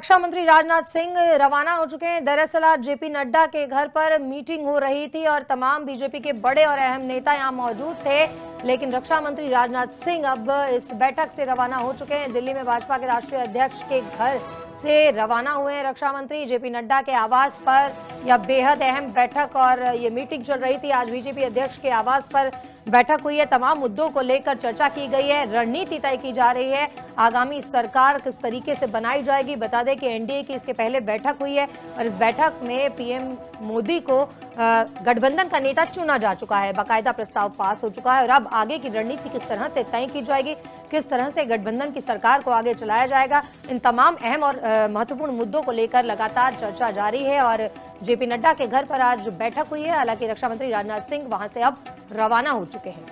रक्षा मंत्री राजनाथ सिंह रवाना हो चुके हैं। दरअसल आज जेपी नड्डा के घर पर मीटिंग हो रही थी और तमाम बीजेपी के बड़े और अहम नेता यहां मौजूद थे, लेकिन रक्षा मंत्री राजनाथ सिंह अब इस बैठक से रवाना हो चुके हैं। दिल्ली में भाजपा के राष्ट्रीय अध्यक्ष के घर से रवाना हुए हैं रक्षा मंत्री। जेपी नड्डा के आवास पर यह बेहद अहम बैठक और ये मीटिंग चल रही थी। आज बीजेपी अध्यक्ष के आवास पर बैठक हुई है। तमाम मुद्दों को लेकर चर्चा की गई है, रणनीति तय की जा रही है, आगामी सरकार किस तरीके से बनाई जाएगी। बता दें कि एनडीए की इसके पहले बैठक हुई है और इस बैठक में पीएम मोदी को गठबंधन का नेता चुना जा चुका है। बाकायदा प्रस्ताव पास हो चुका है और अब आगे की रणनीति किस तरह से तय की जाएगी, किस तरह से गठबंधन की सरकार को आगे चलाया जाएगा, इन तमाम अहम और महत्वपूर्ण मुद्दों को लेकर लगातार चर्चा जारी है। और जेपी नड्डा के घर पर आज बैठक हुई है। हालांकि रक्षा मंत्री राजनाथ सिंह वहां से अब रवाना हो चुके हैं।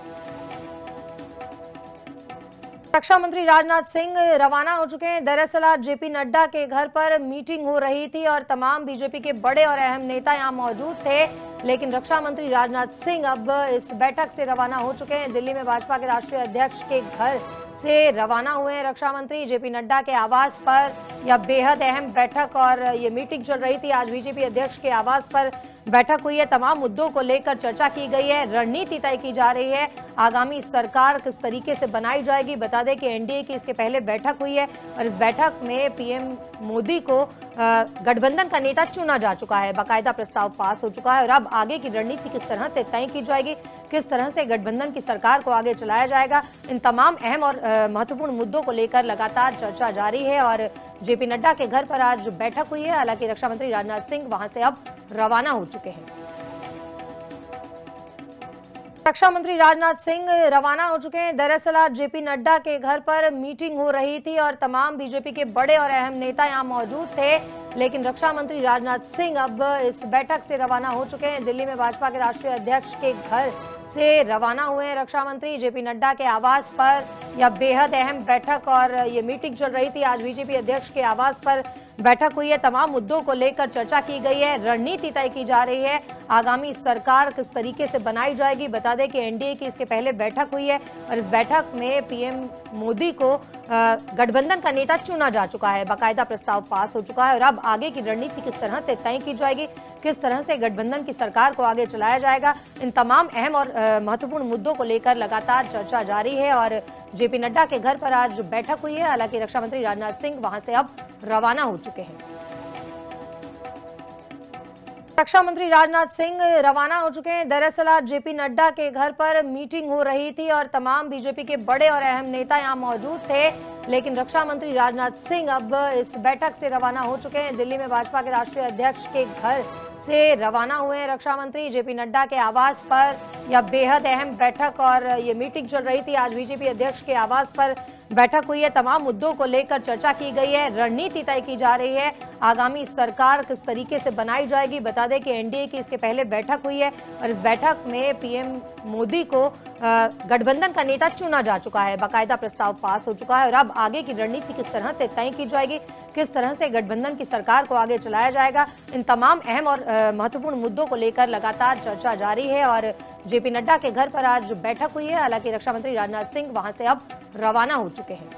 रक्षा मंत्री राजनाथ सिंह रवाना हो चुके हैं। दरअसल आज जेपी नड्डा के घर पर मीटिंग हो रही थी और तमाम बीजेपी के बड़े और अहम नेता यहां मौजूद थे, लेकिन रक्षा मंत्री राजनाथ सिंह अब इस बैठक से रवाना हो चुके हैं। दिल्ली में भाजपा के राष्ट्रीय अध्यक्ष के घर से रवाना हुए हैं रक्षा मंत्री। जेपी नड्डा के आवास पर यह बेहद अहम बैठक और ये मीटिंग चल रही थी। आज बीजेपी अध्यक्ष के आवास पर बैठक हुई है। तमाम मुद्दों को लेकर चर्चा की गई है, रणनीति तय की जा रही है, आगामी सरकार किस तरीके से बनाई जाएगी। बता दें कि एनडीए की इसके पहले बैठक हुई है और इस बैठक में पीएम मोदी को गठबंधन का नेता चुना जा चुका है। बाकायदा प्रस्ताव पास हो चुका है और अब आगे की रणनीति किस तरह से तय की जाएगी, किस तरह से गठबंधन की सरकार को आगे चलाया जाएगा, इन तमाम अहम और महत्वपूर्ण मुद्दों को लेकर लगातार चर्चा जारी है। और जेपी नड्डा के घर पर आज बैठक हुई है। हालांकि रक्षा मंत्री राजनाथ सिंह वहां से अब रवाना हो चुके हैं। रक्षा मंत्री राजनाथ सिंह रवाना हो चुके हैं। दरअसल आज जेपी नड्डा के घर पर मीटिंग हो रही थी और तमाम बीजेपी के बड़े और अहम नेता यहां मौजूद थे, लेकिन रक्षा मंत्री राजनाथ सिंह अब इस बैठक से रवाना हो चुके हैं। दिल्ली में भाजपा के राष्ट्रीय अध्यक्ष के घर से रवाना हुए हैं रक्षा मंत्री। जेपी नड्डा के आवास पर यह बेहद अहम बैठक और ये मीटिंग चल रही थी। आज बीजेपी अध्यक्ष के आवास पर बैठक हुई है। तमाम मुद्दों को लेकर चर्चा की गई है, रणनीति तय की जा रही है, आगामी सरकार किस तरीके से बनाई जाएगी। बता दें कि एनडीए की इसके पहले बैठक हुई है और इस बैठक में पीएम मोदी को गठबंधन का नेता चुना जा चुका है। बाकायदा प्रस्ताव पास हो चुका है और अब आगे की रणनीति किस तरह से तय की जाएगी, किस तरह से गठबंधन की सरकार को आगे चलाया जाएगा, इन तमाम अहम और महत्वपूर्ण मुद्दों को लेकर लगातार चर्चा जारी है। और जेपी नड्डा के घर पर आज बैठक हुई है। हालांकि रक्षा मंत्री राजनाथ सिंह वहां से अब रवाना हो चुके हैं। रक्षा मंत्री राजनाथ सिंह रवाना हो चुके हैं। दरअसल आज जेपी नड्डा के घर पर मीटिंग हो रही थी और तमाम बीजेपी के बड़े और अहम नेता यहां मौजूद थे, लेकिन रक्षा मंत्री राजनाथ सिंह अब इस बैठक से रवाना हो चुके हैं। दिल्ली में भाजपा के राष्ट्रीय अध्यक्ष के घर से रवाना हुए हैं रक्षा मंत्री। जेपी नड्डा के आवास पर यह बेहद अहम बैठक और ये मीटिंग चल रही थी। आज बीजेपी अध्यक्ष के आवास पर बैठक हुई है। तमाम मुद्दों को लेकर चर्चा की गई है, रणनीति तय की जा रही है, आगामी सरकार किस तरीके से बनाई जाएगी। बता दें कि एनडीए की इसके पहले बैठक हुई है और इस बैठक में पीएम मोदी को गठबंधन का नेता चुना जा चुका है। बाकायदा प्रस्ताव पास हो चुका है और अब आगे की रणनीति किस तरह से तय की जाएगी, किस तरह से गठबंधन की सरकार को आगे चलाया जाएगा, इन तमाम अहम और महत्वपूर्ण मुद्दों को लेकर लगातार चर्चा जारी है। और जेपी नड्डा के घर पर आज बैठक हुई है। हालांकि रक्षा मंत्री राजनाथ सिंह वहां से अब रवाना हो चुके हैं।